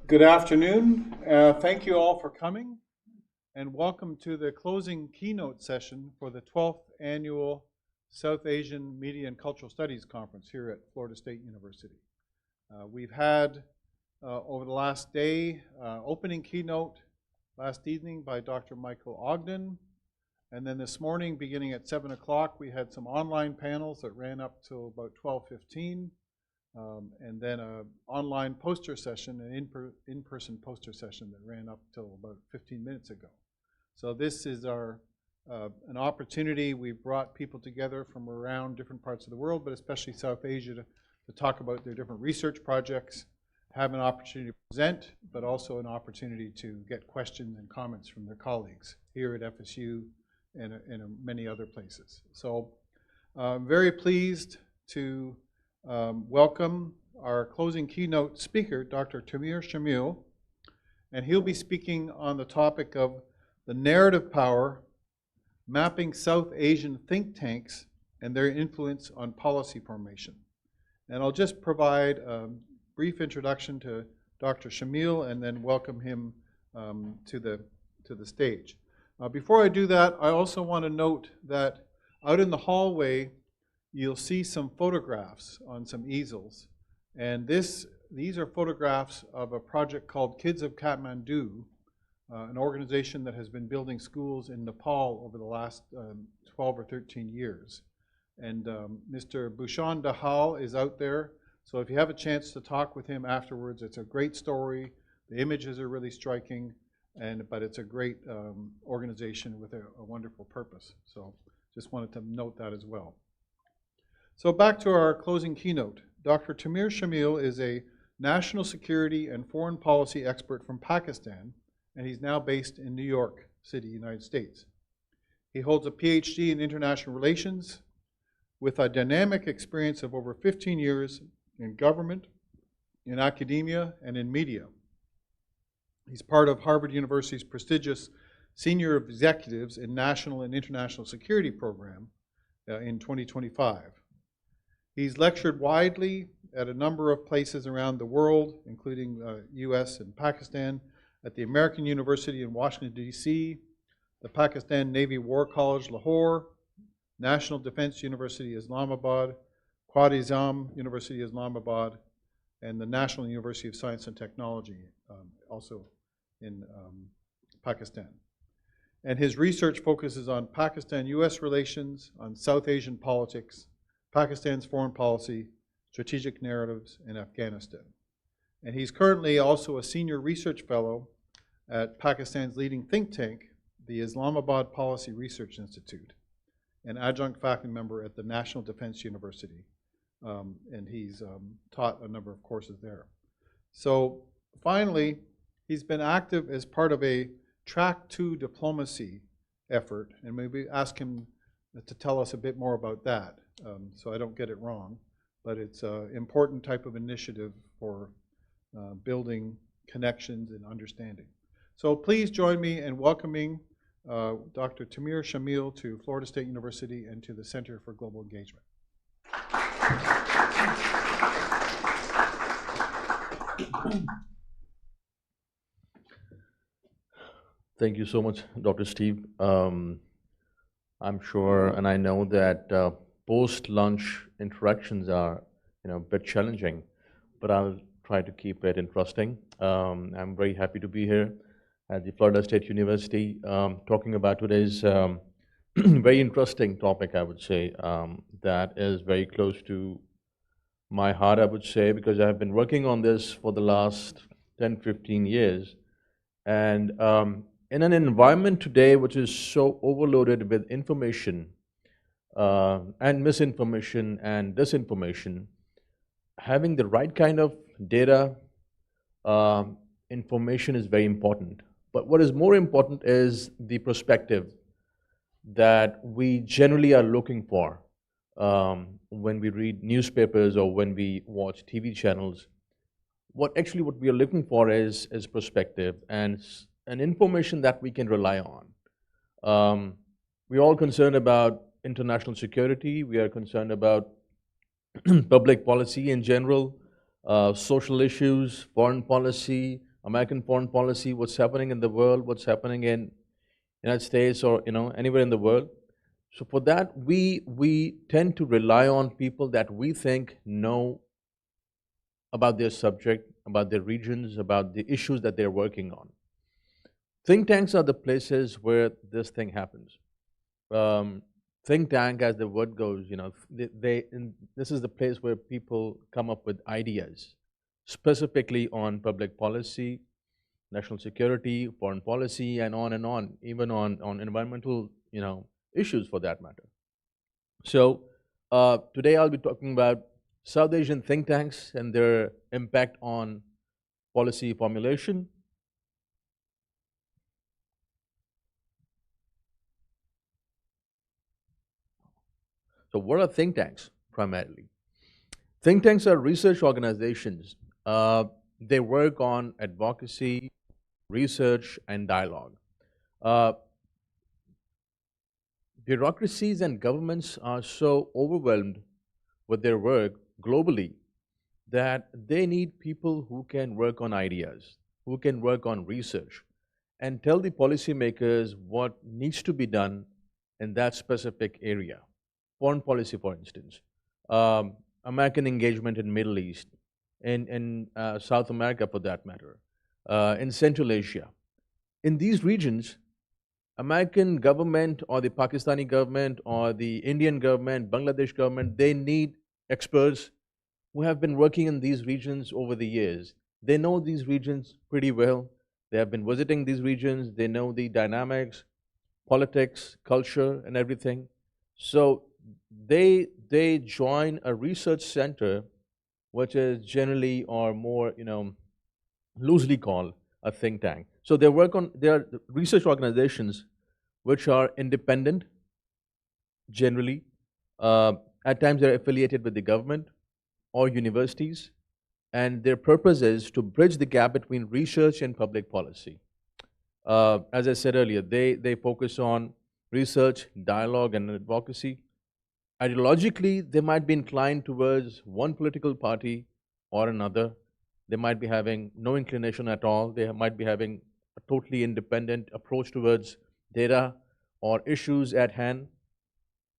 Good afternoon. Thank you all for coming, and welcome to the closing keynote session for the 12th Annual South Asian Media and Cultural Studies Conference here at Florida State University. We've had, over the last day, opening keynote last evening by Dr. Michael Ogden, and then this morning, beginning at 7 o'clock, we had some online panels that ran up till about 12:15. And then an online poster session, an in-person poster session that ran up till about 15 minutes ago. So this is an opportunity. We've brought people together from around different parts of the world, but especially South Asia, to talk about their different research projects, have an opportunity to present, but also an opportunity to get questions and comments from their colleagues here at FSU and many other places. So I'm very pleased to welcome our closing keynote speaker, Dr. Taimur Shamil, and he'll be speaking on the topic of the narrative power, mapping South Asian think tanks and their influence on policy formation. And I'll just provide a brief introduction to Dr. Shamil and then welcome him to the stage. Before I do that, I also want to note that out in the hallway, you'll see some photographs on some easels. And these are photographs of a project called Kids of Kathmandu, an organization that has been building schools in Nepal over the last 12 or 13 years. And Mr. Bhushan Dahal is out there. So if you have a chance to talk with him afterwards, it's a great story. The images are really striking, but it's a great organization with a wonderful purpose. So just wanted to note that as well. So back to our closing keynote. Dr. Taimur Shamil is a national security and foreign policy expert from Pakistan, and he's now based in New York City, United States. He holds a PhD in international relations with a dynamic experience of over 15 years in government, in academia, and in media. He's part of Harvard University's prestigious Senior Executives in National and International Security program in 2025. He's lectured widely at a number of places around the world, including US and Pakistan, at the American University in Washington, D.C., the Pakistan Navy War College, Lahore, National Defense University, Islamabad, Quad-e-Azam University, Islamabad, and the National University of Science and Technology, also in Pakistan. And his research focuses on Pakistan-US relations, on South Asian politics, Pakistan's foreign policy, strategic narratives, in Afghanistan. And he's currently also a senior research fellow at Pakistan's leading think tank, the Islamabad Policy Research Institute, an adjunct faculty member at the National Defense University. And he's taught a number of courses there. So finally, he's been active as part of a Track 2 diplomacy effort, and maybe ask him to tell us a bit more about that. So I don't get it wrong, but it's an important type of initiative for building connections and understanding. So please join me in welcoming Dr. Taimur Shamil to Florida State University and to the Center for Global Engagement. Thank you so much, Dr. Steve. I'm sure, and I know that post-lunch interactions are, a bit challenging, but I'll try to keep it interesting. I'm very happy to be here at the Florida State University, talking about today's very interesting topic, I would say, that is very close to my heart, I would say, because I've been working on this for the last 10, 15 years. And in an environment today which is so overloaded with information and misinformation and disinformation, having the right kind of data, information is very important. But what is more important is the perspective that we generally are looking for when we read newspapers or when we watch TV channels. What we are looking for is perspective and information that we can rely on. We're all concerned about international security. We are concerned about public policy in general. social issues, foreign policy, American foreign policy, what's happening in the world, what's happening in United States or anywhere in the world. So for that, we tend to rely on people that we think know about their subject, about their regions, about the issues that they're working on. Think tanks are the places where this thing happens. Um, think tank, as the word goes, this is the place where people come up with ideas, specifically on public policy, national security, foreign policy, and on, even on environmental, issues for that matter. So today I'll be talking about South Asian think tanks and their impact on policy formulation. So what are think tanks primarily? Think tanks are research organizations. They work on advocacy, research, and dialogue. Uh, Bureaucracies and governments are so overwhelmed with their work globally that they need people who can work on ideas, who can work on research, and tell the policymakers what needs to be done in that specific area. Foreign policy, for instance, American engagement in Middle East, in South America for that matter, in Central Asia. In these regions, American government or the Pakistani government or the Indian government, Bangladesh government, they need experts who have been working in these regions over the years. They know these regions pretty well. They have been visiting these regions. They know the dynamics, politics, culture, and everything. So they join a research center, which is generally or more loosely called a think tank. So they are research organizations which are independent, generally. At times they're affiliated with the government or universities, and their purpose is to bridge the gap between research and public policy. As I said earlier, they focus on research, dialogue, and advocacy. Ideologically, they might be inclined towards one political party or another. They might be having no inclination at all. They might be having a totally independent approach towards data or issues at hand.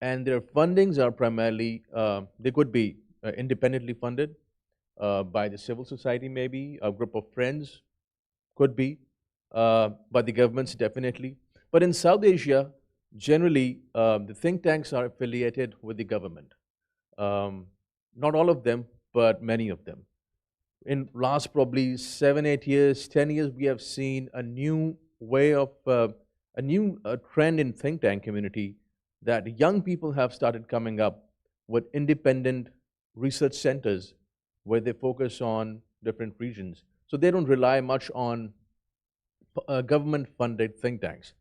And their fundings are primarily, they could be independently funded by the civil society, maybe, a group of friends, could be, by the governments, definitely. But in South Asia, generally, the think tanks are affiliated with the government. Not all of them, but many of them. In last probably 7, 8 years, 10 years, we have seen a new way of, a new trend in think tank community that young people have started coming up with independent research centers where they focus on different regions. So they don't rely much on government-funded think tanks.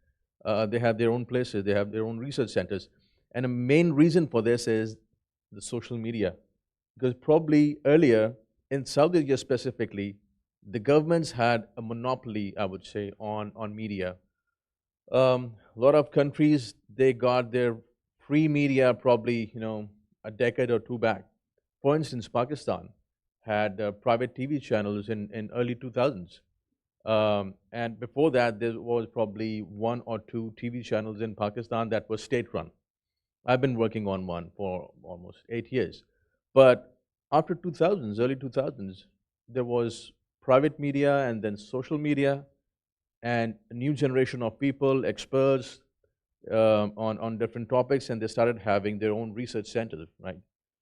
They have their own places, they have their own research centers. And a main reason for this is the social media. Because probably earlier, in South Asia specifically, the governments had a monopoly, I would say, on media. A lot of countries, they got their free media probably, a decade or two back. For instance, Pakistan had private TV channels in early 2000s. And before that, there was probably 1 or 2 TV channels in Pakistan that were state-run. I've been working on one for almost 8 years. But after 2000s, early 2000s, there was private media and then social media and a new generation of people, experts on different topics, and they started having their own research centers, right?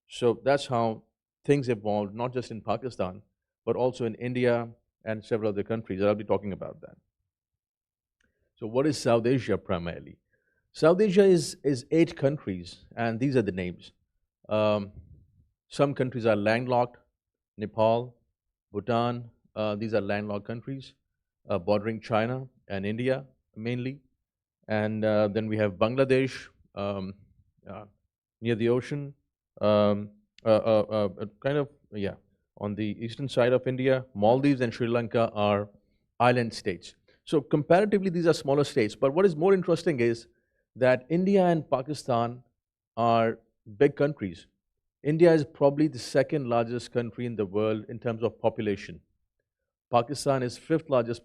So that's how things evolved, not just in Pakistan, but also in India and several other countries. I'll be talking about that. So what is South Asia primarily? South Asia is 8 countries, and these are the names. Some countries are landlocked: Nepal, Bhutan. These are landlocked countries bordering China and India mainly. And then we have Bangladesh near the ocean, kind of, yeah, on the eastern side of India. Maldives and Sri Lanka are island states. So comparatively, these are smaller states. But what is more interesting is that India and Pakistan are big countries. India is probably the second largest country in the world in terms of population. Pakistan is fifth largest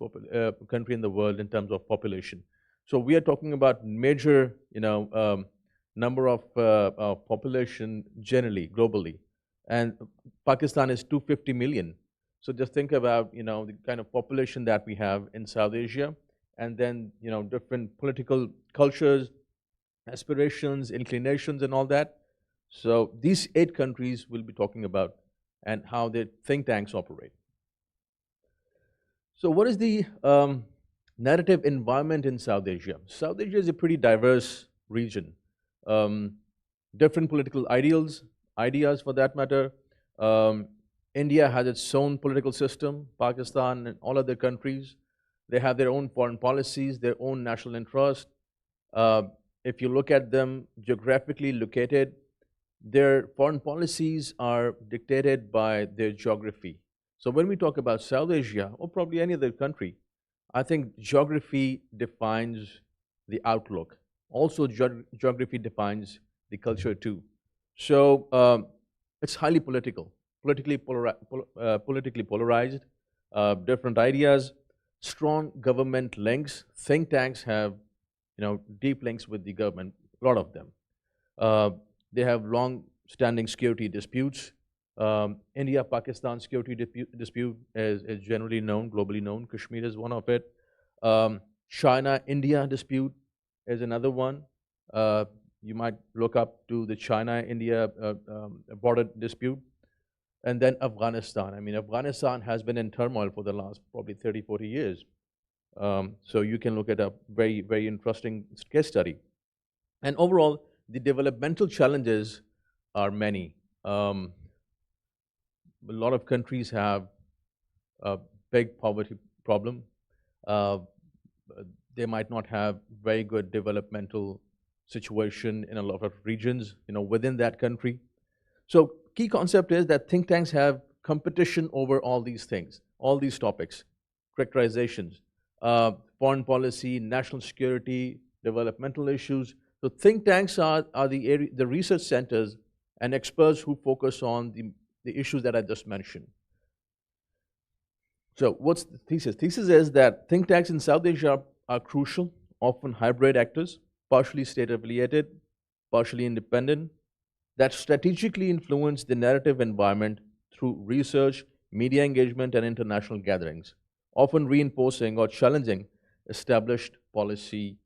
country in the world in terms of population. So we are talking about major, number of population generally, globally. And Pakistan is 250 million. So just think about, the kind of population that we have in South Asia, and then, different political cultures, aspirations, inclinations, and all that. So these 8 countries we'll be talking about and how their think tanks operate. So what is the narrative environment in South Asia? South Asia is a pretty diverse region. Different political ideas for that matter. India has its own political system, Pakistan and all other countries. They have their own foreign policies, their own national interest. If you look at them geographically located, their foreign policies are dictated by their geography. So when we talk about South Asia, or probably any other country, I think geography defines the outlook. Also, geography defines the culture too. So it's highly politically polarized, different ideas, strong government links. Think tanks have, deep links with the government, a lot of them. They have long-standing security disputes. India-Pakistan security dispute is generally known, globally known. Kashmir is one of it. China-India dispute is another one. You might look up to the China-India border dispute. And then Afghanistan. I mean, Afghanistan has been in turmoil for the last probably 30, 40 years. So you can look at a very, very interesting case study. And overall, the developmental challenges are many. A lot of countries have a big poverty problem. They might not have very good developmental situation in a lot of regions, within that country. So key concept is that think tanks have competition over all these things, all these topics, characterizations, foreign policy, national security, developmental issues. So think tanks are the research centers and experts who focus on the issues that I just mentioned. So what's the thesis? Thesis is that think tanks in South Asia are crucial, often hybrid actors, partially state-affiliated, partially independent, that strategically influence the narrative environment through research, media engagement, and international gatherings, often reinforcing or challenging established policy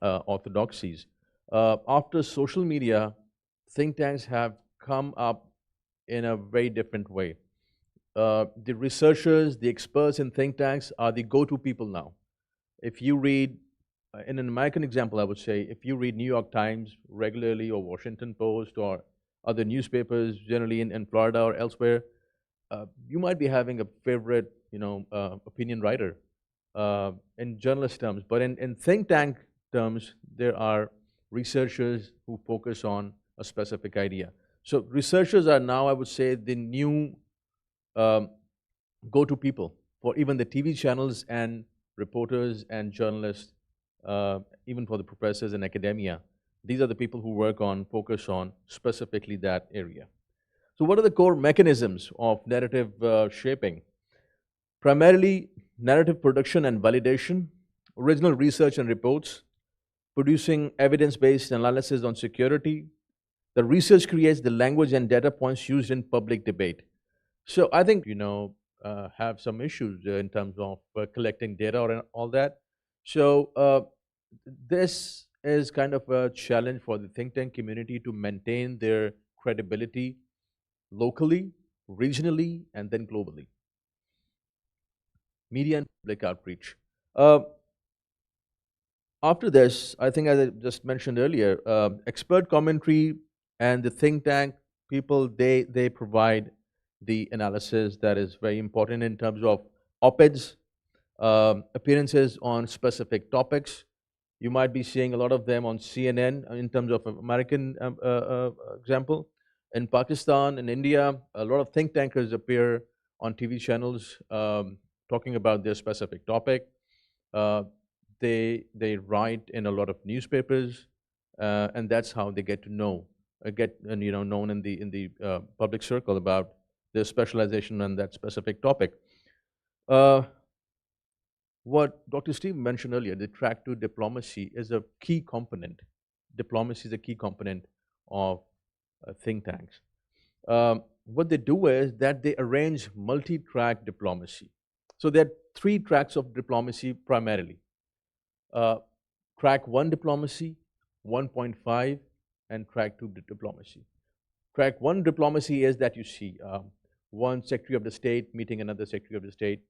orthodoxies. After social media, think tanks have come up in a very different way. The researchers, the experts in think tanks are the go-to people now. If you read, in an American example, I would say, if you read New York Times regularly or Washington Post or other newspapers, generally in Florida or elsewhere, you might be having a favorite, opinion writer in journalist terms. But in think tank terms, there are researchers who focus on a specific idea. So researchers are now, I would say, the new go-to people for even the TV channels and reporters and journalists, even for the professors in academia. These are the people who focus on specifically that area. So what are the core mechanisms of narrative shaping? Primarily, narrative production and validation, original research and reports, producing evidence-based analysis on security. The research creates the language and data points used in public debate. So I think, have some issues in terms of collecting data or all that. So this is kind of a challenge for the think tank community to maintain their credibility locally, regionally, and then globally. Media and public outreach. After this, I think, as I just mentioned earlier, expert commentary and the think tank people, they provide the analysis that is very important in terms of op-eds, appearances on specific topics. You might be seeing a lot of them on CNN in terms of American example. In Pakistan, in India, a lot of think tankers appear on TV channels talking about their specific topic. They write in a lot of newspapers, and that's how they get to know get known in the public circle about their specialization on that specific topic. Uh, what Dr. Steve mentioned earlier, the track to diplomacy is a key component. Diplomacy is a key component of think tanks. What they do is that they arrange multi-track diplomacy. So there are three tracks of diplomacy primarily. Uh, track 1 diplomacy, 1.5, and track 2 diplomacy. Track 1 diplomacy is that you see one Secretary of the State meeting another Secretary of the State,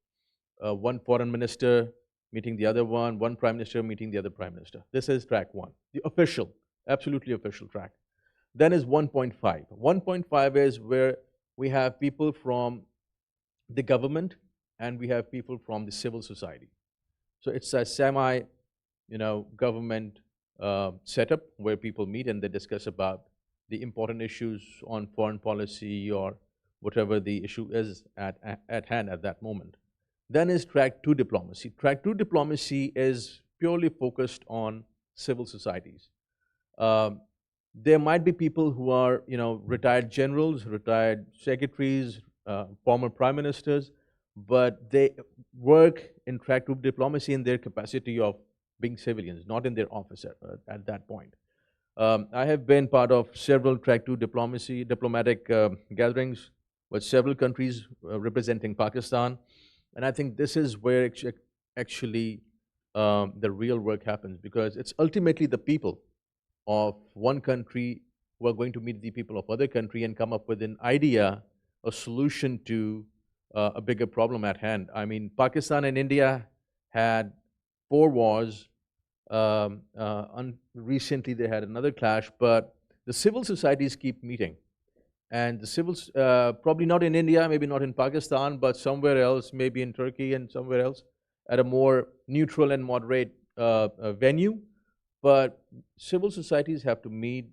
one foreign minister meeting the other one prime minister meeting the other prime minister. This is track 1, the official, absolutely official track. Then is 1.5. 1.5 is where we have people from the government and we have people from the civil society. So it's a government setup where people meet and they discuss about the important issues on foreign policy or whatever the issue is at hand at that moment. Then is track 2 diplomacy. Track 2 diplomacy is purely focused on civil societies. There might be people who are, retired generals, retired secretaries, former prime ministers, but they work in track 2 diplomacy in their capacity of being civilians, not in their office at that point. I have been part of several track 2 diplomatic gatherings with several countries representing Pakistan, and I think this is where actually the real work happens, because it's ultimately the people of one country who are going to meet the people of other country and come up with an idea, a solution to a bigger problem at hand. I mean, Pakistan and India had 4 wars. Recently they had another clash, but the civil societies keep meeting. And the civils, probably not in India, maybe not in Pakistan, but somewhere else, maybe in Turkey and somewhere else, at a more neutral and moderate venue. But civil societies have to meet.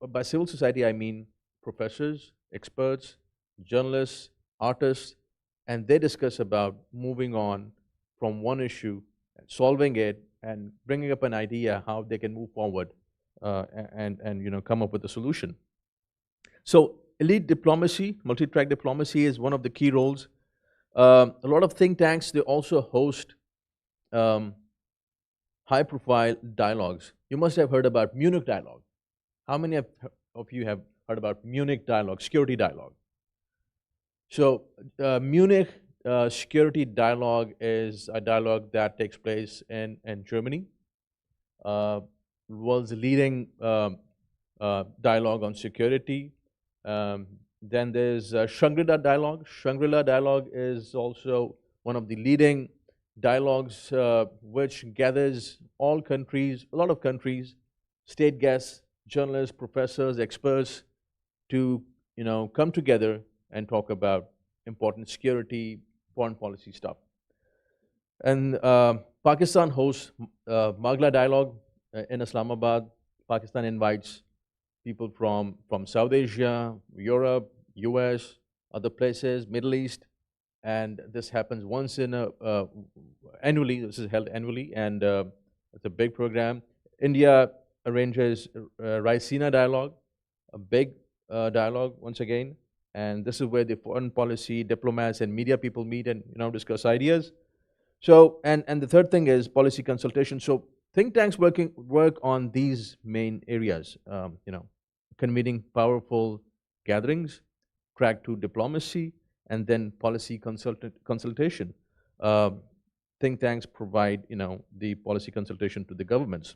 By civil society, I mean professors, experts, journalists, artists, and they discuss about moving on from one issue, solving it, and bringing up an idea how they can move forward and come up with a solution. So elite diplomacy, multi-track diplomacy is one of the key roles. A lot of think tanks, they also host high-profile dialogues. You must have heard about Munich dialogue. How many of you have heard about Munich dialogue, security dialogue? So Munich security dialogue is a dialogue that takes place in Germany. World's leading dialogue on security. Then there's Shangri-La dialogue. Shangri-La dialogue is also one of the leading dialogues which gathers all countries, a lot of countries, state guests, journalists, professors, experts to come together and talk about important security, foreign policy stuff. And Pakistan hosts Magla dialogue in Islamabad. Pakistan invites people from South Asia, Europe, US, other places, Middle East, and this happens once in annually. This is held annually, and it's a big program. India arranges Raisina dialogue, a big dialogue once again, and this is where the foreign policy diplomats and media people meet and discuss ideas. So, and the third thing is policy consultation. So think tanks work on these main areas. Convening powerful gatherings, track 2 diplomacy, and then policy consultation. Think tanks provide the policy consultation to the governments.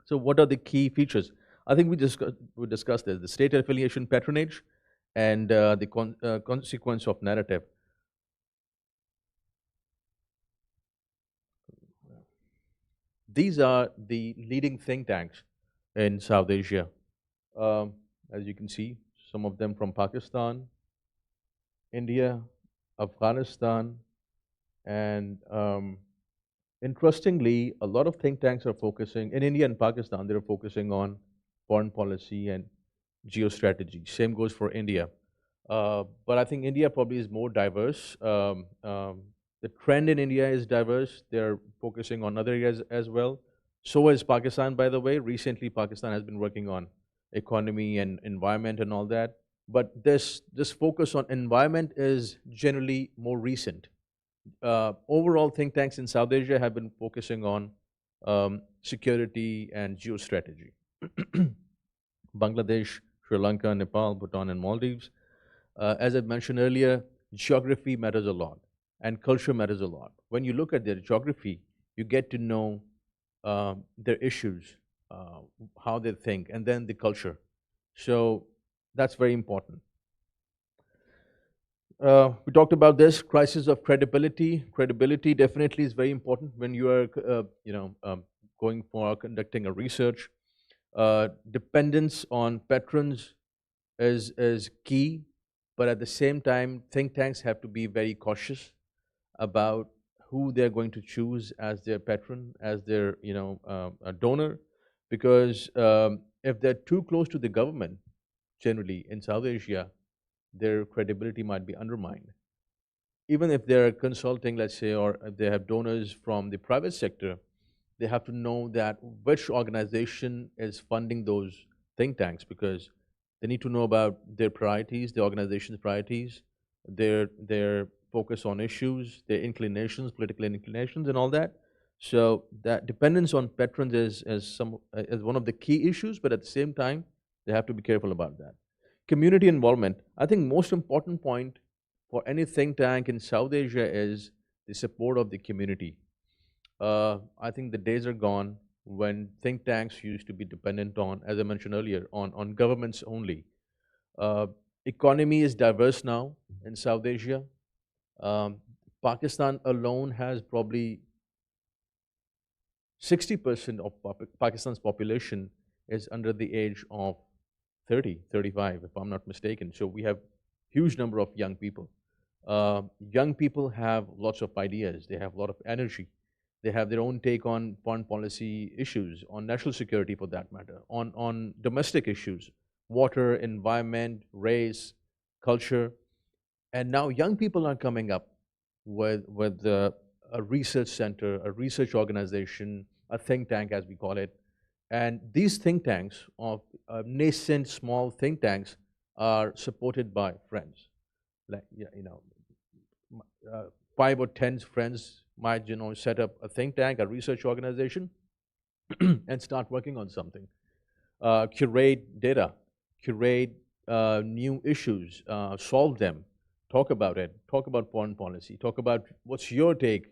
So what are the key features? I think we discussed this: the state affiliation, patronage, and the consequence of narrative. These are the leading think tanks in South Asia. As you can see, some of them from Pakistan, India, Afghanistan, and interestingly, a lot of think tanks are focusing, in India and Pakistan, they're focusing on foreign policy and geostrategy. Same goes for India. But I think India probably is more diverse. The trend in India is diverse. They're focusing on other areas as well. So is Pakistan, by the way. Recently, Pakistan has been working on economy and environment and all that. But this focus on environment is generally more recent. Overall, think tanks in South Asia have been focusing on security and geostrategy. Bangladesh, Sri Lanka, Nepal, Bhutan, and Maldives. As I mentioned earlier, geography matters a lot, and culture matters a lot. When you look at their geography, you get to know their issues, how they think, and then the culture. So that's very important. We talked about this crisis of credibility. Credibility definitely is very important when you are, going for conducting a research. Dependence on patrons is key, but at the same time, think tanks have to be very cautious about who they're going to choose as their patron, as their a donor, because if they're too close to the government, generally in South Asia, their credibility might be undermined. Even if they're consulting, let's say, or if they have donors from the private sector, they have to know that which organization is funding those think tanks, because they need to know about their priorities, the organization's priorities, their focus on issues, their inclinations, political inclinations, and all that. So that dependence on patrons is one of the key issues, but at the same time, they have to be careful about that. Community involvement. I think most important point for any think tank in South Asia is the support of the community. I think the days are gone when think tanks used to be dependent on, as I mentioned earlier, on governments only. Economy is diverse now in South Asia. Pakistan alone has probably 60% of Pakistan's population is under the age of 30, 35, if I'm not mistaken. So we have huge number of young people. Young people have lots of ideas. They have a lot of energy. They have their own take on foreign policy issues, on national security for that matter, on domestic issues, water, environment, race, culture. And now young people are coming up with a research center, a research organization, a think tank as we call it. And these think tanks, of nascent small think tanks, are supported by friends. Like, 5 or 10 friends might set up a think tank, a research organization, and start working on something. Curate data, curate new issues, solve them, talk about it, talk about foreign policy, talk about what's your take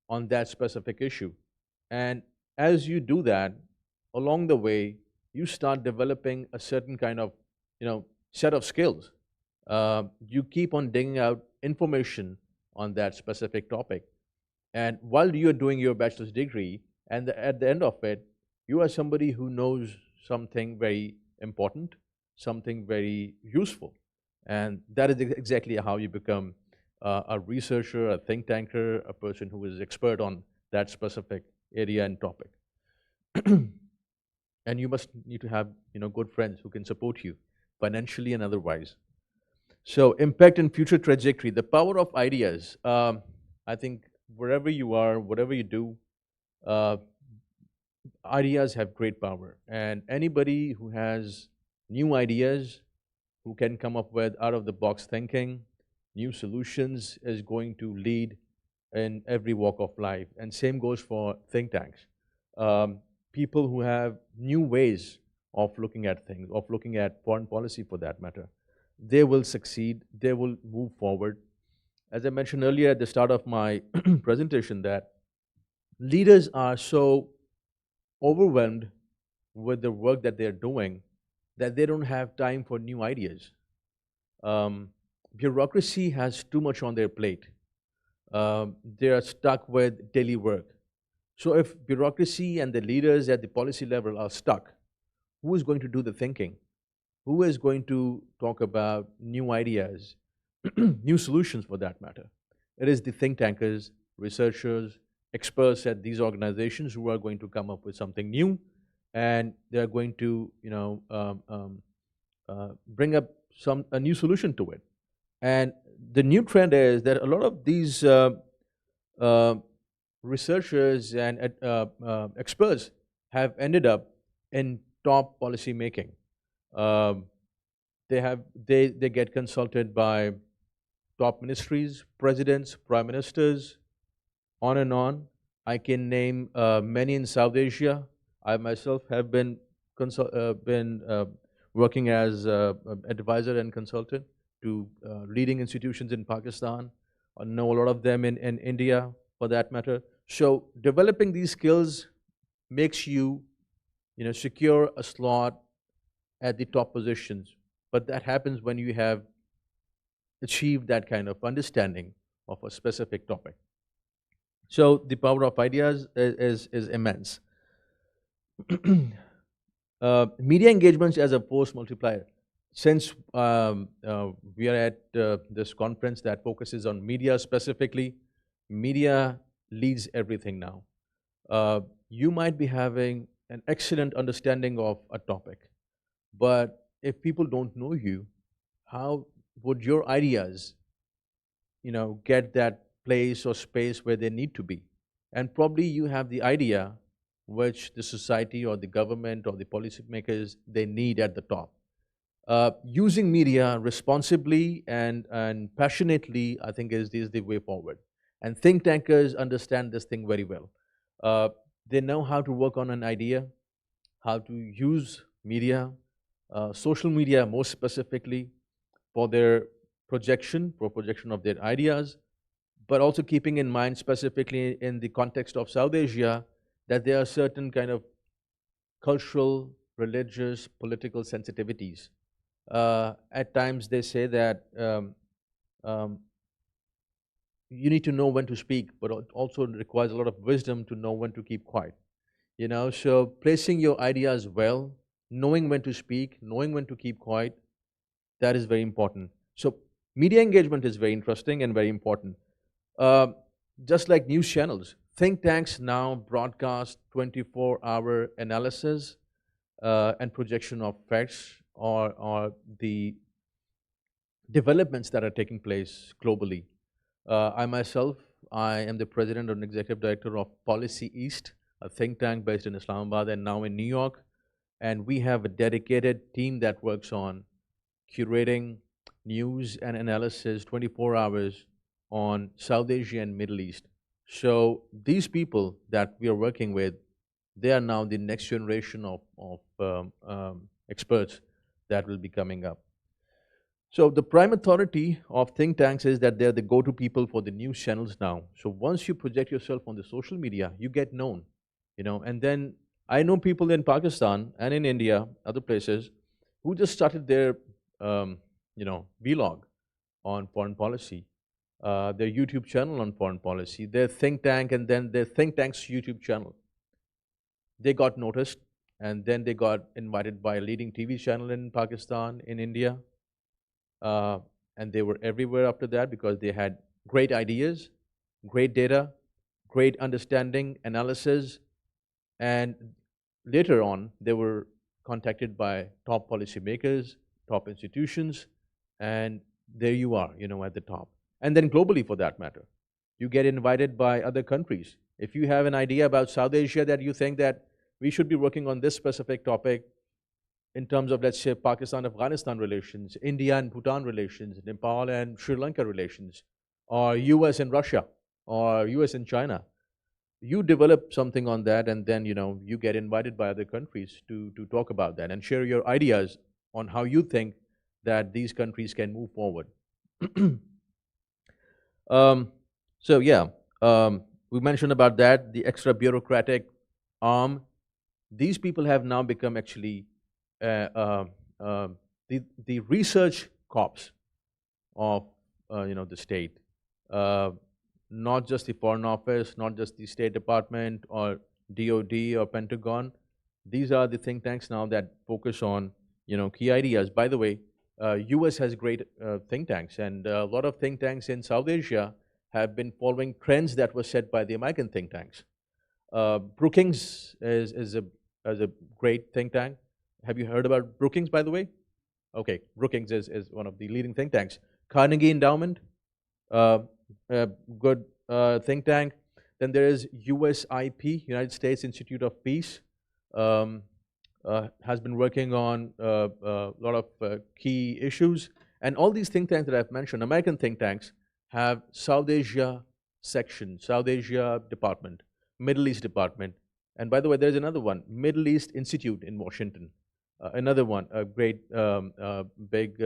on that specific issue. And as you do that, along the way, you start developing a certain kind of set of skills. You keep on digging out information on that specific topic. And while you're doing your bachelor's degree, and at the end of it, you are somebody who knows something very important, something very useful. And that is exactly how you become a researcher, a think tanker, a person who is expert on that specific area and topic. And you must need to have good friends who can support you financially and otherwise. So impact and future trajectory, the power of ideas. I think wherever you are, whatever you do, ideas have great power. And anybody who has new ideas, who can come up with out-of-the-box thinking, new solutions, is going to lead in every walk of life. And same goes for think tanks. People who have new ways of looking at things, of looking at foreign policy for that matter, they will succeed, they will move forward. As I mentioned earlier at the start of my presentation, that leaders are so overwhelmed with the work that they're doing that they don't have time for new ideas. Bureaucracy has too much on their plate. They are stuck with daily work. So if bureaucracy and the leaders at the policy level are stuck, who is going to do the thinking? Who is going to talk about new ideas, new solutions for that matter? It is the think tankers, researchers, experts at these organizations who are going to come up with something new, and they're going to bring up a new solution to it. And the new trend is that a lot of these researchers and experts have ended up in top policy making. Um, they get consulted by top ministries, presidents, prime ministers, on and on. I can name many in South Asia. I myself have been working as advisor and consultant to leading institutions in Pakistan. I know a lot of them in India, for that matter. So developing these skills makes you, secure a slot at the top positions. But that happens when you have achieved that kind of understanding of a specific topic. So the power of ideas is immense. Media engagements as a force multiplier. Since we are at this conference that focuses on media specifically, media leads everything now. You might be having an excellent understanding of a topic, but if people don't know you, how would your ideas, get that place or space where they need to be? And probably you have the idea which the society or the government or the policymakers they need at the top. Using media responsibly and passionately, I think is the way forward. And think tankers understand this thing very well. Uh, they know how to work on an idea, how to use media, social media most specifically, for their for projection of their ideas, but also keeping in mind specifically in the context of South Asia that there are certain kind of cultural, religious, political sensitivities. At times they say that um, you need to know when to speak, but it also requires a lot of wisdom to know when to keep quiet. So placing your ideas well, knowing when to speak, knowing when to keep quiet, that is very important. So media engagement is very interesting and very important. Uh, just like news channels, think tanks now broadcast 24-hour analysis and projection of facts or the developments that are taking place globally. I myself, I am the president and executive director of Policy East, a think tank based in Islamabad and now in New York. And we have a dedicated team that works on curating news and analysis 24 hours on South Asia and Middle East. So these people that we are working with, they are now the next generation of experts that will be coming up. So the prime authority of think tanks is that they're the go-to people for the news channels now. So once you project yourself on the social media, you get known, and then I know people in Pakistan and in India, other places, who just started their, vlog on foreign policy, their YouTube channel on foreign policy, their think tank, and then their think tank's YouTube channel. They got noticed, and then they got invited by a leading TV channel in Pakistan, in India, and they were everywhere after that because they had great ideas, great data, great understanding, analysis, and later on, they were contacted by top policymakers, top institutions, and there you are, at the top. And then globally, for that matter, you get invited by other countries. If you have an idea about South Asia that you think that we should be working on this specific topic in terms of, let's say, Pakistan-Afghanistan relations, India and Bhutan relations, Nepal and Sri Lanka relations, or US and Russia, or US and China, you develop something on that, and then you get invited by other countries to talk about that and share your ideas on how you think that these countries can move forward. So yeah, we mentioned about that, the extra bureaucratic arm. These people have now become actually uh, uh, the research corps of the state. Not just the Foreign Office, not just the State Department or DOD or Pentagon. These are the think tanks now that focus on key ideas. By the way, US has great think tanks, and a lot of think tanks in South Asia have been following trends that were set by the American think tanks. Brookings is a great think tank. Have you heard about Brookings, by the way? Okay, Brookings is one of the leading think tanks. Carnegie Endowment, good think tank. Then there is USIP, United States Institute of Peace. has been working on a lot of key issues. And all these think tanks that I've mentioned, American think tanks, have South Asia section, South Asia department, Middle East department. And by the way, there's another one, Middle East Institute in Washington. Another one, a great big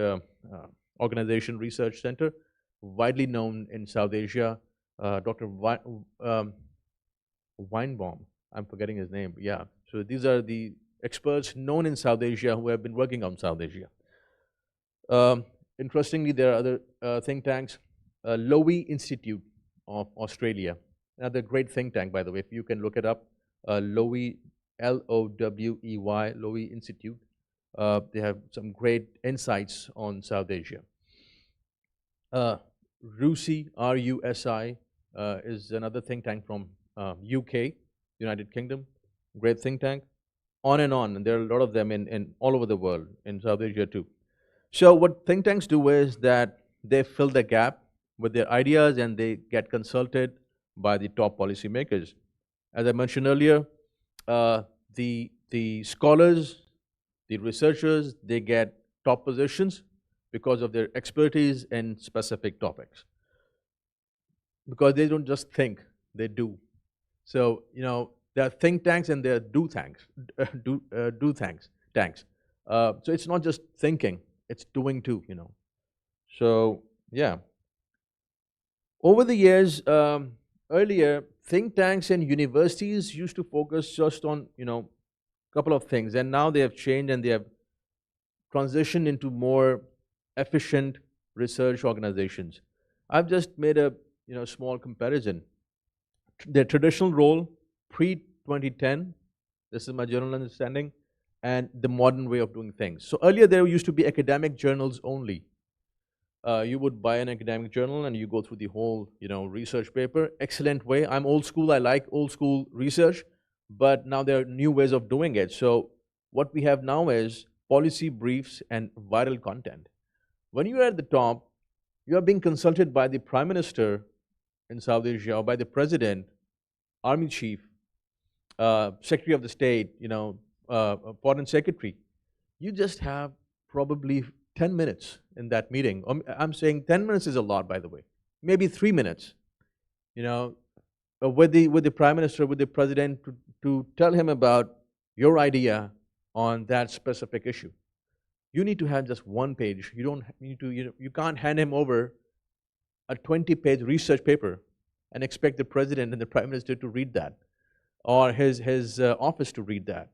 organization, research center, widely known in South Asia. Dr. Weinbaum, I'm forgetting his name, yeah. So these are the experts known in South Asia who have been working on South Asia. Interestingly, there are other think tanks. Lowy Institute of Australia, another great think tank, by the way, if you can look it up. Lowy, L-O-W-E-Y, Lowy Institute. They have some great insights on South Asia. RUSI, R-U-S-I, is another think tank from UK, United Kingdom, great think tank. On, and there are a lot of them in all over the world, in South Asia too. So what think tanks do is that they fill the gap with their ideas and they get consulted by the top policymakers. As I mentioned earlier, the scholars, the researchers, they get top positions because of their expertise in specific topics. Because they don't just think, they do. So, you know, there are think tanks and there are do tanks. So it's not just thinking, it's doing too, you know. So, yeah. Over the years, earlier, think tanks and universities used to focus just on, you know, a couple of things. And now they have changed and they have transitioned into more efficient research organizations. I've just made a, you know, small comparison. Their traditional role, pre-2010, this is my general understanding, and the modern way of doing things. So earlier there used to be academic journals only. You would buy an academic journal and you go through the whole, you know, research paper. Excellent way. I'm old school. I like old school research, but now there are new ways of doing it. So what we have now is policy briefs and viral content. When you are at the top, you are being consulted by the Prime Minister in South Asia or by the President, Army Chief, Secretary of the State, you know, Foreign Secretary. You just have probably 10 minutes in that meeting. I'm saying 10 minutes is a lot, by the way. Maybe 3 minutes, you know, with the Prime Minister, with the President, to tell him about your idea on that specific issue. You need to have just one page. You don't need to, you can't hand him over a 20-page research paper and expect the President and the Prime Minister to read that, or his office to read that.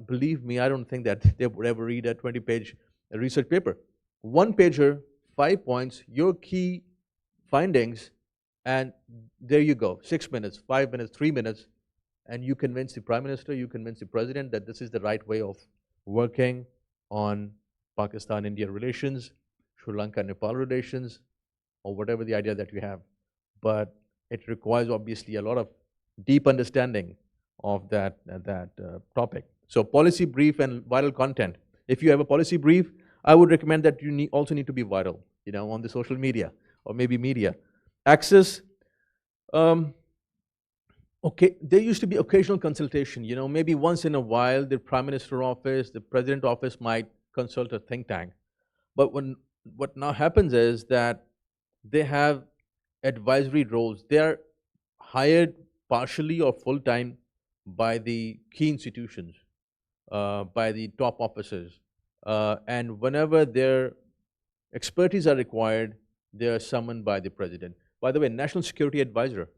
Believe me, I don't think that they would ever read a 20-page research paper. One pager, 5 points, your key findings, and there you go. 6 minutes, 5 minutes, 3 minutes, and you convince the Prime Minister, you convince the President that this is the right way of working on Pakistan-India relations, Sri Lanka-Nepal relations, or whatever the idea that you have. But it requires obviously a lot of deep understanding of that topic. So policy brief and viral content. If you have a policy brief, I would recommend that you also need to be viral, you know, on the social media or maybe media. Access. Okay, there used to be occasional consultation, you know, maybe once in a while the Prime Minister office, the President office might consult a think tank. But what now happens is that they have advisory roles. They are hired partially or full-time by the key institutions, by the top officers. And whenever their expertise are required, they are summoned by the President. By the way, National Security Advisor,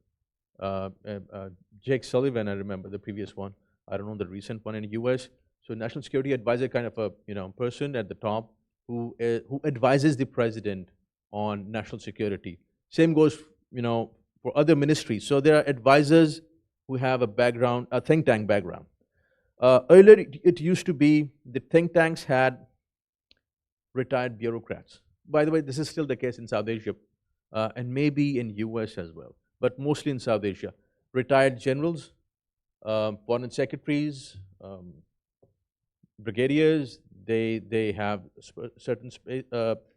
Jake Sullivan, I remember the previous one. I don't know the recent one in the US. So National Security Advisor, kind of a person at the top who advises the President on national security. Same goes, for other ministries. So there are advisors who have a background, a think tank background. Earlier, it used to be the think tanks had retired bureaucrats. By the way, this is still the case in South Asia, and maybe in US as well, but mostly in South Asia. Retired generals, foreign secretaries, brigadiers, they have certain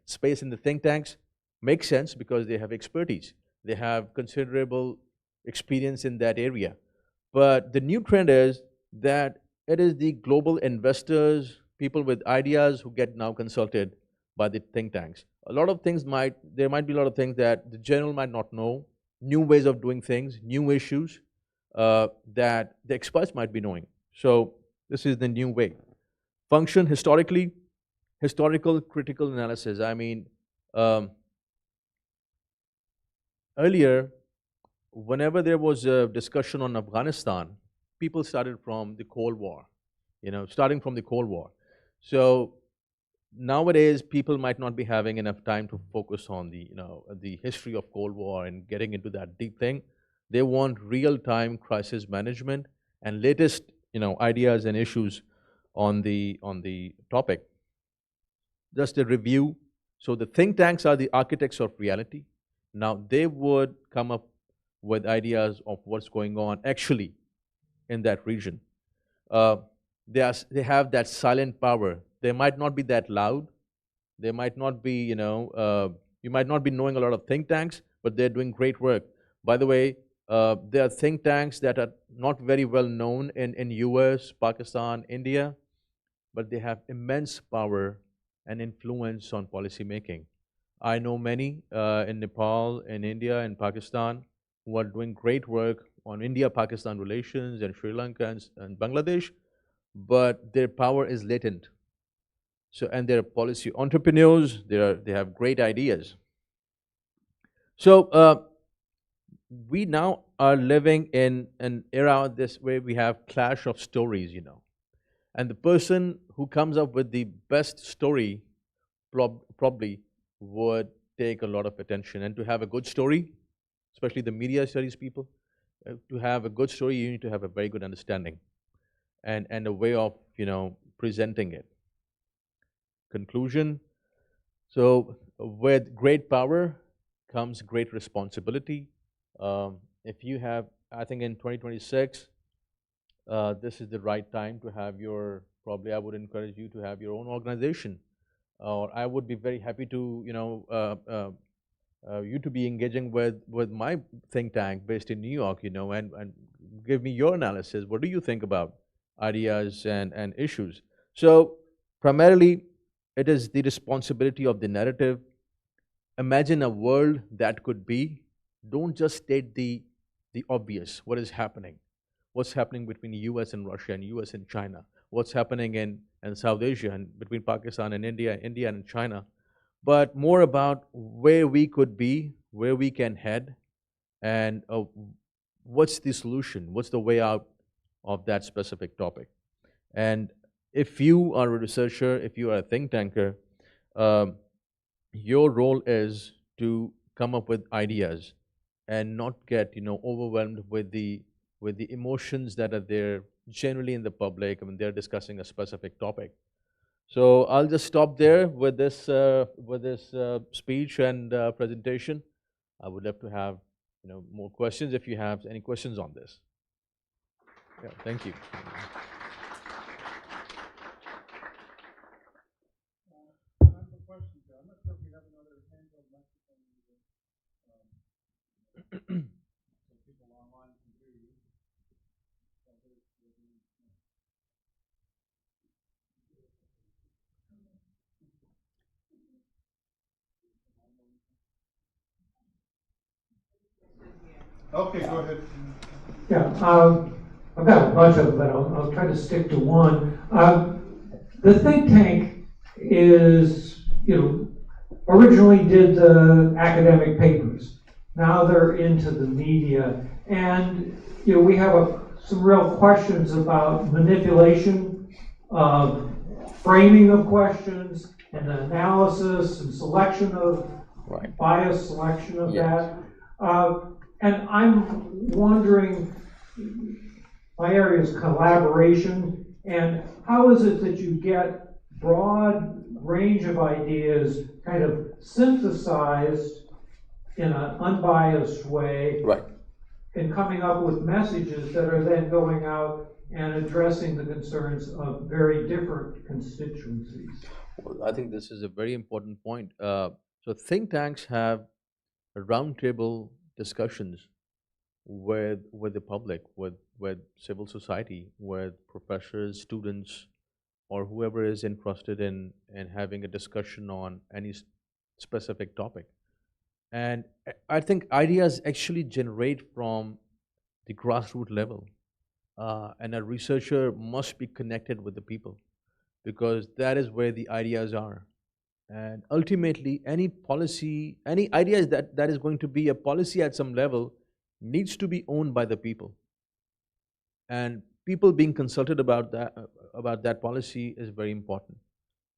space in the think tanks. Makes sense because they have expertise. They have considerable experience in that area. But the new trend is that it is the global investors, people with ideas who get now consulted by the think tanks. A lot of things there might be a lot of things that the general might not know, new ways of doing things, new issues that the experts might be knowing. So this is the new way. Function historically, historical critical analysis. I mean, um, earlier, whenever there was a discussion on Afghanistan, people started from the Cold War, starting from the Cold War. So nowadays, people might not be having enough time to focus on the history of Cold War and getting into that deep thing. They want real-time crisis management and latest, ideas and issues on the topic. Just a review. So the think tanks are the architects of reality. Now they would come up with ideas of what's going on actually in that region. Uh, they have that silent power. They might not be that loud. They might not be, you might not be knowing a lot of think tanks, but they're doing great work. By the way, there are think tanks that are not very well known in US, Pakistan, India, but they have immense power and influence on policy making. I know many in Nepal, in India, and Pakistan who are doing great work on India-Pakistan relations and Sri Lanka and Bangladesh, but their power is latent. So, and they're policy entrepreneurs. They have great ideas. So we now are living in an era where we have clash of stories, and the person who comes up with the best story probably would take a lot of attention. And to have a good story, especially the media studies people, to have a good story, you need to have a very good understanding and a way of presenting it. Conclusion. So with great power comes great responsibility. If you have, I think in 2026, this is the right time to have probably I would encourage you to have your own organization. Or I would be very happy to, you to be engaging with my think tank based in New York, and give me your analysis. What do you think about ideas and issues? So primarily, it is the responsibility of the narrative. Imagine a world that could be. Don't just state the obvious, what is happening. What's happening between US and Russia and US and China? What's happening in South Asia and between Pakistan and India and China? But more about where we could be, where we can head, and what's the solution? What's the way out of that specific topic? And if you are a researcher, if you are a think tanker, your role is to come up with ideas and not get overwhelmed with the emotions that are there generally in the public. I mean, they're discussing a specific topic. So I'll just stop there with this speech and presentation. I would love to have more questions if you have any questions on this. Yeah, thank you. Time for questions. I'm not sure if we have another handheld microphone so people online can hear you. Okay, go ahead. Yeah, I've got a bunch of them, but I'll try to stick to one. The think tank is, originally did the academic papers. Now they're into the media. And, we have some real questions about manipulation, framing of questions, and analysis and selection of bias selection of that. And I'm wondering, my area is collaboration, and how is it that you get broad range of ideas kind of synthesized in an unbiased way, and coming up with messages that are then going out and addressing the concerns of very different constituencies? Well, I think this is a very important point. So think tanks have roundtable discussions with the public, with civil society, with professors, students, or whoever is interested in having a discussion on any specific topic. And I think ideas actually generate from the grassroots level. And a researcher must be connected with the people because that is where the ideas are. And ultimately, any policy, any ideas that is going to be a policy at some level needs to be owned by the people. And people being consulted about that policy is very important.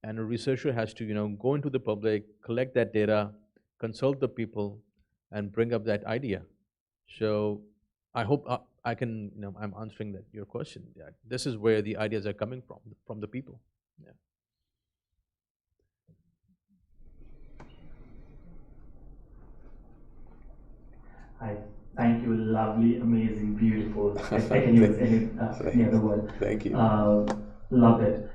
And a researcher has to, go into the public, collect that data, consult the people, and bring up that idea. So I hope I can, I'm answering your question. Yeah, this is where the ideas are coming from the people. Yeah. Hi, thank you. Lovely, amazing, beautiful. I can use any other word. Thank you. Loved it.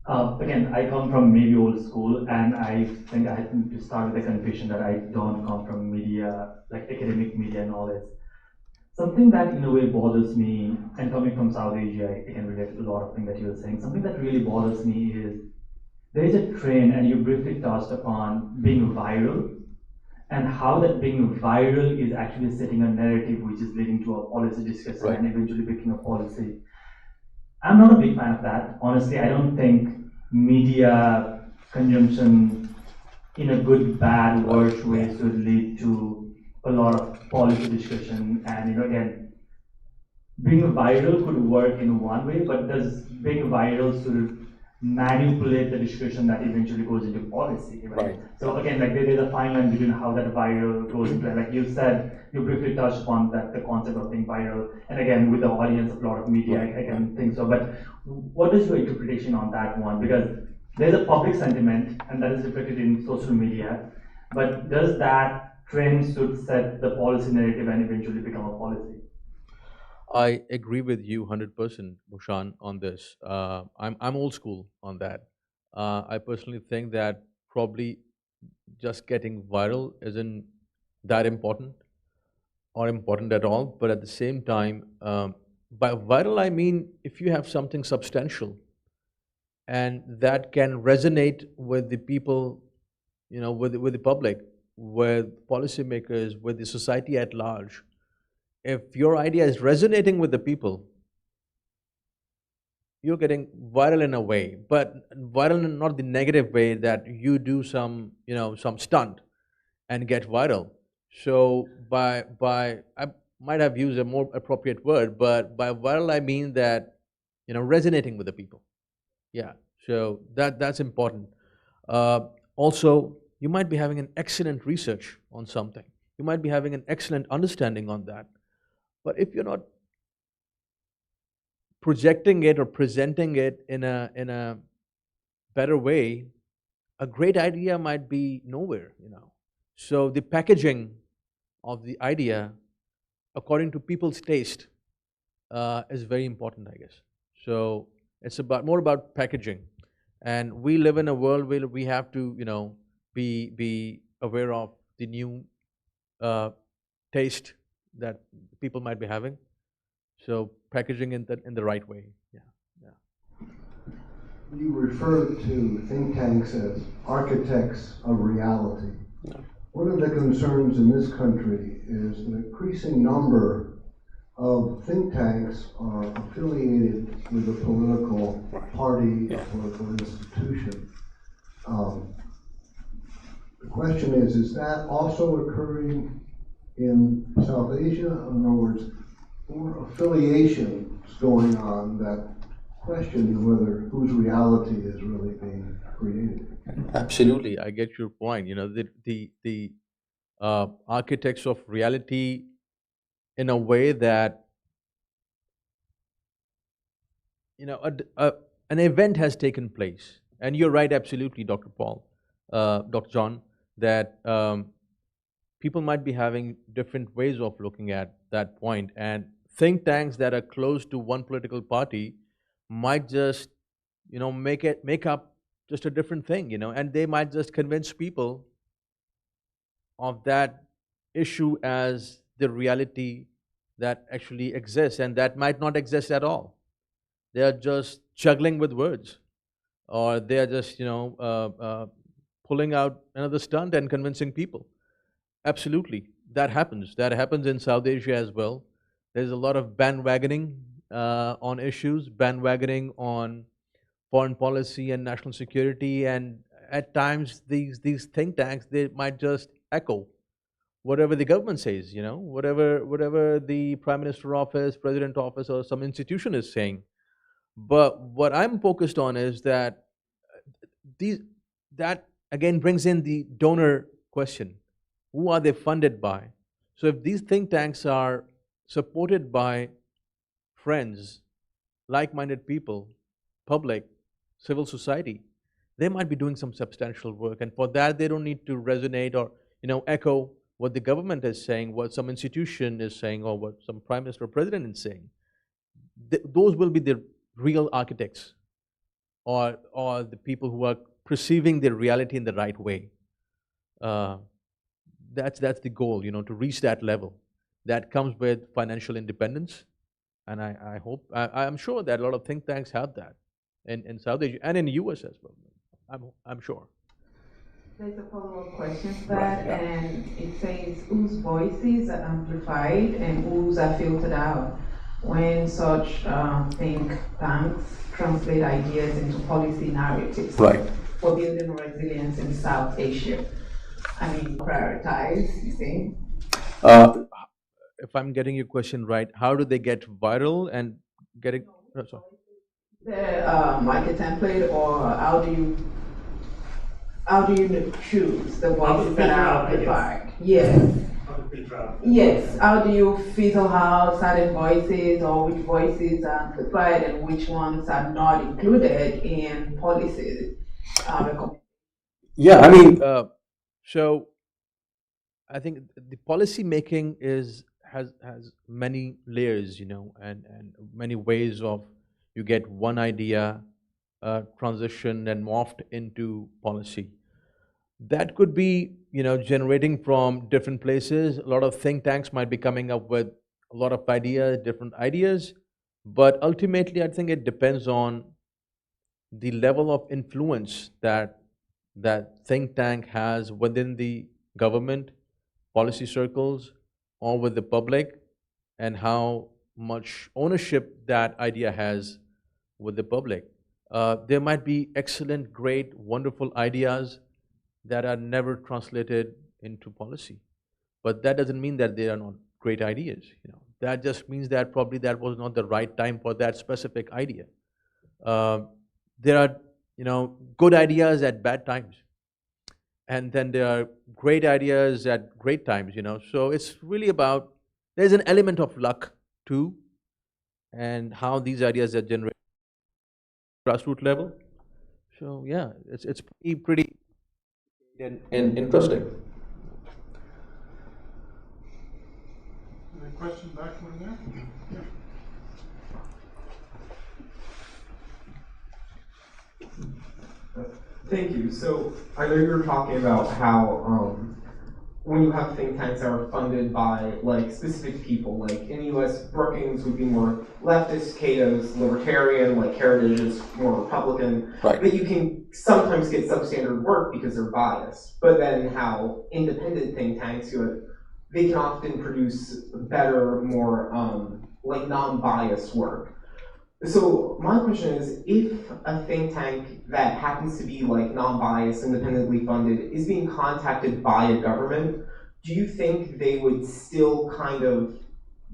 Again, I come from maybe old school, and I think I have to start with a confession that I don't come from media, like academic media knowledge. Something that in a way bothers me, and coming from South Asia, I can relate to a lot of things that you were saying. Something that really bothers me is there is a trend, and you briefly touched upon being viral, and how that being viral is actually setting a narrative which is leading to a policy discussion Right. and eventually becoming a policy. I'm not a big fan of that. Honestly, I don't think media consumption in a good, bad, worse way should lead to a lot of policy discussion. And again, being viral could work in one way, but does being viral sort of manipulate the discussion that eventually goes into policy, right? So again, like there's a fine line between how that viral goes into, like you said, you briefly touched upon that, the concept of being viral, and again, with the audience of a lot of media, I can think so, but what is your interpretation on that one? Because there's a public sentiment, and that is reflected in social media, but does that trend should set the policy narrative and eventually become a policy? I agree with you 100%, Bhushan, on this. I'm old school on that. I personally think that probably just getting viral isn't that important or important at all. But at the same time, by viral, I mean if you have something substantial and that can resonate with the people, with the public, with policymakers, with the society at large. If your idea is resonating with the people, you're getting viral in a way, but viral in not the negative way that you do some stunt and get viral. So I might have used a more appropriate word, but by viral I mean that resonating with the people. Yeah. So that's important. Also, you might be having an excellent research on something. You might be having an excellent understanding on that. But if you're not projecting it or presenting it in a better way, a great idea might be nowhere. So the packaging of the idea, according to people's taste, is very important, I guess. So it's more about packaging, and we live in a world where we have to, be aware of the new taste that people might be having. So packaging in the right way. Yeah. You refer to think tanks as architects of reality. One of the concerns in this country is an increasing number of think tanks are affiliated with a political party, a political institution. The question is that also occurring in South Asia? In other words, more affiliations going on that question whether whose reality is really being created. Absolutely, I get your point. The architects of reality, in a way that an event has taken place, and you're right, absolutely, Dr. Paul, Dr. John, that people might be having different ways of looking at that point, and think tanks that are close to one political party might just make up just a different thing, and they might just convince people of that issue as the reality that actually exists, and that might not exist at all. They are just juggling with words, or they are just, pulling out another stunt and convincing people. Absolutely, that happens. That happens in South Asia as well. There's a lot of bandwagoning on issues, bandwagoning on foreign policy and national security, and at times these think tanks, they might just echo whatever the government says, whatever the prime minister office, president office, or some institution is saying. But what I'm focused on is that these that again brings in the donor question. Who are they funded by? So if these think tanks are supported by friends, like-minded people, public, civil society, they might be doing some substantial work, and for that they don't need to resonate or echo what the government is saying, what some institution is saying, or what some prime minister or president is saying. Those will be the real architects, or the people who are perceiving the reality in the right way. That's the goal, to reach that level. That comes with financial independence, and I'm sure that a lot of think tanks have that in South Asia and in the US as well. I'm sure. There's a follow-up question to that, and it says whose voices are amplified and whose are filtered out when such think tanks translate ideas into policy narratives for building resilience in South Asia. Prioritize, you see? If I'm getting your question right, how do they get viral and getting? Oh, sorry. Like a template, or how do you choose the voices that are amplified? Yes. Yes. How do you filter out certain voices, or which voices are amplified and which ones are not included in policies? So I think the policy making has many layers, and many ways of you get one idea transitioned and morphed into policy. That could be, generating from different places. A lot of think tanks might be coming up with a lot of ideas, different ideas, but ultimately I think it depends on the level of influence that think tank has within the government, policy circles, or with the public, and how much ownership that idea has with the public. There might be excellent, great, wonderful ideas that are never translated into policy, but that doesn't mean that they are not great ideas. That just means that probably that was not the right time for that specific idea. There are good ideas at bad times, and then there are great ideas at great times. So it's really about, there's an element of luck too, and how these ideas are generated grassroots level. So yeah, it's pretty and interesting. Any question back from there? Thank you. So I know you were talking about how when you have think tanks that are funded by specific people, like in the U.S., Brookings would be more leftist, Cato's libertarian, Heritage is more Republican. Right. But you can sometimes get substandard work because they're biased. But then how independent think tanks, they can often produce better, more non-biased work. So my question is, if a think tank that happens to be non-biased, independently funded, is being contacted by a government, do you think they would still kind of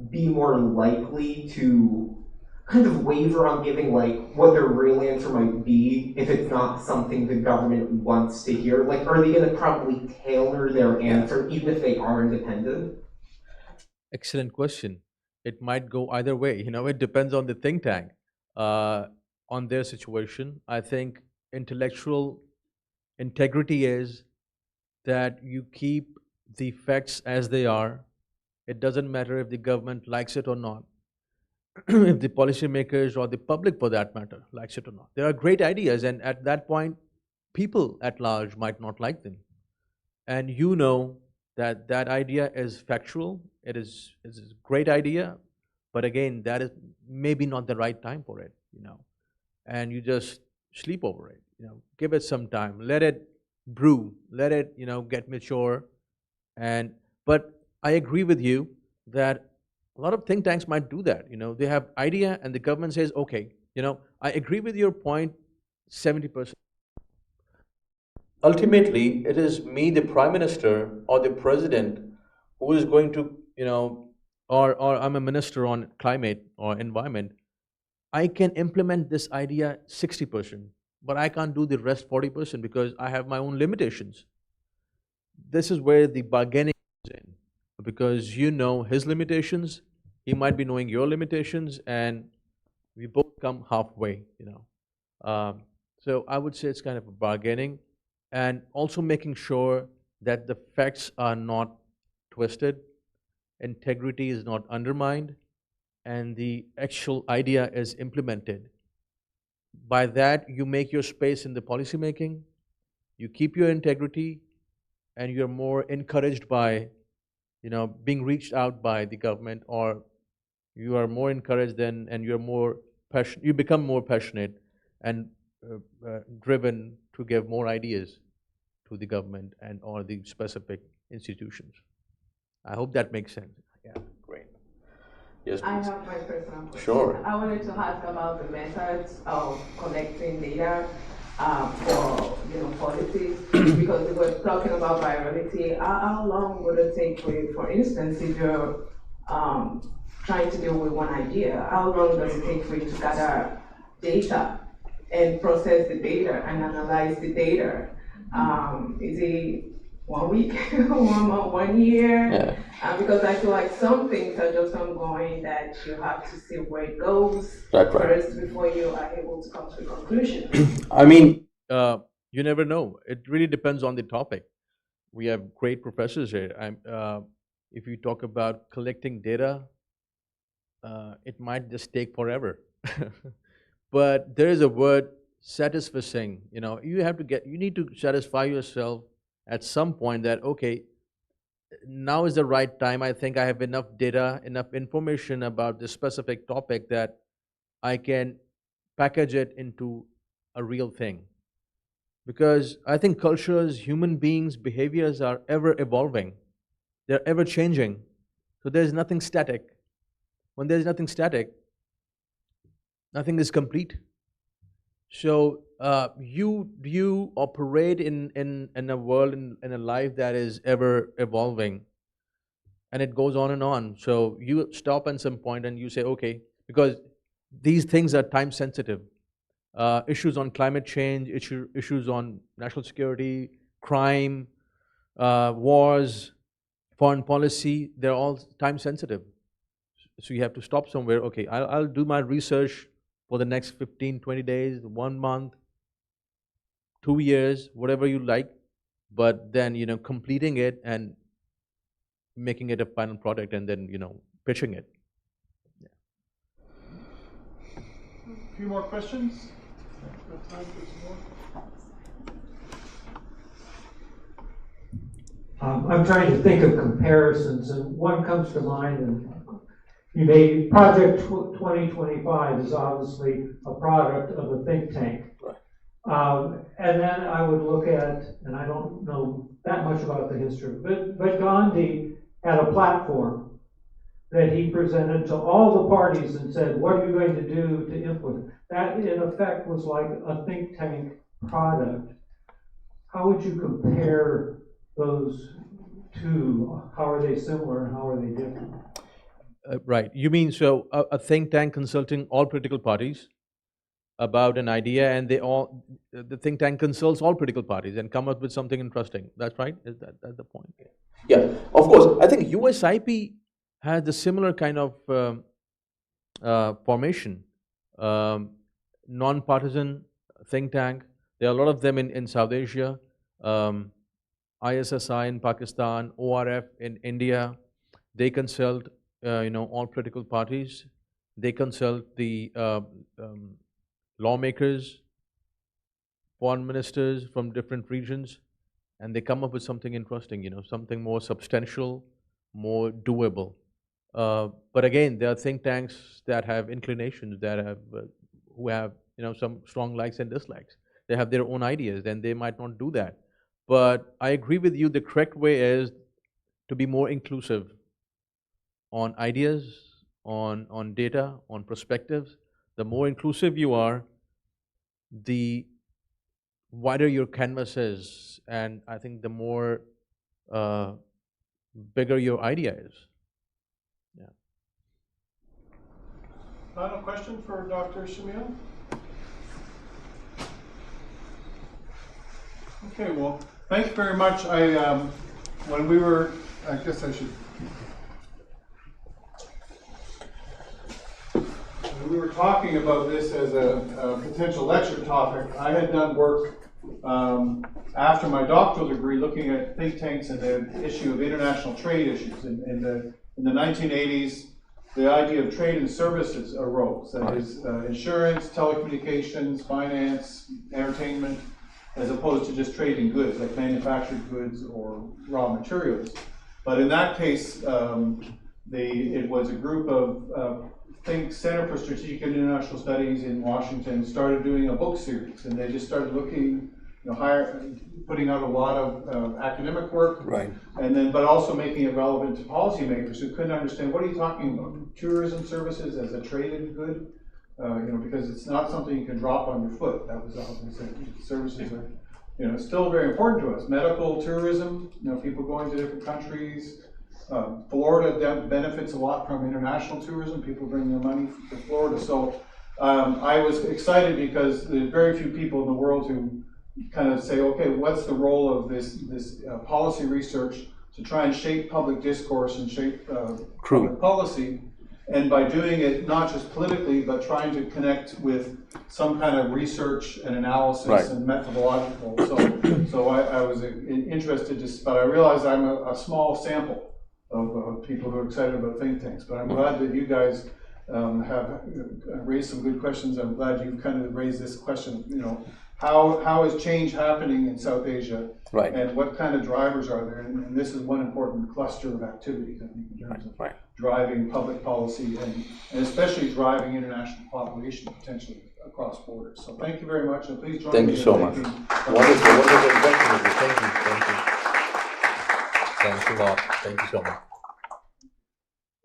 be more likely to kind of waver on giving what their real answer might be if it's not something the government wants to hear? Are they going to probably tailor their answer even if they are independent? Excellent question. It might go either way. It depends on the think tank, on their situation. I think intellectual integrity is that you keep the facts as they are. It doesn't matter if the government likes it or not, if the policymakers or the public, for that matter, likes it or not. There are great ideas, and at that point, people at large might not like them. And that that idea is factual, it's a great idea, but again, that is maybe not the right time for it, and you just sleep over it, give it some time, let it brew, let it, get mature, and, but I agree with you that a lot of think tanks might do that, they have idea and the government says, okay, I agree with your point 70%. Ultimately, it is me, the prime minister or the president, who is going to, or I'm a minister on climate or environment. I can implement this idea 60%, but I can't do the rest 40% because I have my own limitations. This is where the bargaining comes in, because you know his limitations, he might be knowing your limitations, and we both come halfway, So I would say it's kind of a bargaining, and also making sure that the facts are not twisted, integrity is not undermined, and the actual idea is implemented. By that, you make your space in the policy making, you keep your integrity, and you're more encouraged by, being reached out by the government, or you are more encouraged then, and you're more passionate, you become more passionate and driven to give more ideas to the government and or the specific institutions. I hope that makes sense. Yeah, great. Yes, I please. have my personal question. Sure. I wanted to ask about the methods of collecting data for policies, because we were talking about virality. How long would it take for instance, if you're trying to deal with one idea, how long does it take for you to gather data and process the data and analyze the data? Is it 1 week, 1 month, 1 year? Yeah. Because I feel like some things are just ongoing that you have to see where it goes Right. first before you are able to come to a conclusion. I mean, you never know. It really depends on the topic. We have great professors here. If you talk about collecting data, it might just take forever. But there is a word, satisfying. You need to satisfy yourself at some point that, okay, now is the right time. I think I have enough data, enough information about this specific topic that I can package it into a real thing. Because I think cultures, human beings, behaviors are ever evolving. They're ever changing. So there's nothing static. When there's nothing static, nothing is complete. So you operate in a world, in a life that is ever evolving, and it goes on and on. So you stop at some point and you say, okay, because these things are time sensitive. Issues on climate change, issues on national security, crime, wars, foreign policy, they're all time sensitive. So you have to stop somewhere. Okay, I'll do my research for the next 15, 20 days, 1 month, 2 years, whatever you like, but then, completing it and making it a final product and then, pitching it. Yeah. A few more questions? Got time for some more? I'm trying to think of comparisons, and one comes to mind, and you may, Project 2025 is obviously a product of a think tank. Right. And then I would look at, and I don't know that much about the history, but Gandhi had a platform that he presented to all the parties and said, what are you going to do to implement? That, in effect, was like a think tank product. How would you compare those two? How are they similar and how are they different? Right. You mean, so a think tank consulting all political parties about an idea, and the think tank consults all political parties and come up with something interesting. That's right? Is that the point? Yeah, of course. I think USIP has the similar kind of formation. Non-partisan think tank. There are a lot of them in South Asia. ISSI in Pakistan, ORF in India. They consult, all political parties. They consult the lawmakers, foreign ministers from different regions, and they come up with something interesting, something more substantial, more doable. But again, there are think tanks that have inclinations, who have, some strong likes and dislikes. They have their own ideas, and they might not do that. But I agree with you, the correct way is to be more inclusive on ideas, on data, on perspectives. The more inclusive you are, the wider your canvas is, and I think the more bigger your idea is. Yeah. Final question for Dr. Shamil? Okay, well, thank you very much. When we were, I guess I should. When we were talking about this as a potential lecture topic, I had done work after my doctoral degree looking at think tanks and the issue of international trade issues. In the 1980s, the idea of trade and services arose. That is insurance, telecommunications, finance, entertainment, as opposed to just trading goods, like manufactured goods or raw materials. But in that case, it was a group of Center for Strategic and International Studies in Washington started doing a book series, and they just started looking, putting out a lot of academic work, Right. and then but also making it relevant to policymakers who couldn't understand what are you talking about, tourism services as a traded good, because it's not something you can drop on your foot. That was all they said. Services are, still very important to us. Medical tourism, people going to different countries. Florida benefits a lot from international tourism. People bring their money to Florida. So I was excited because there's very few people in the world who kind of say, okay, what's the role of this policy research to try and shape public discourse and shape public policy, and by doing it not just politically, but trying to connect with some kind of research and analysis and methodological. So I was interested, but I realized I'm a small sample of people who are excited about think tanks. But I'm glad that you guys have raised some good questions. I'm glad you've kind of raised this question, how is change happening in South Asia? Right. And what kind of drivers are there? And this is one important cluster of activities, I think, in terms of driving public policy and especially driving international cooperation potentially across borders. So thank you very much, and please join me. Thank you so much. Wonderful, wonderful question. Thank you. Thanks a lot. Thank you so much.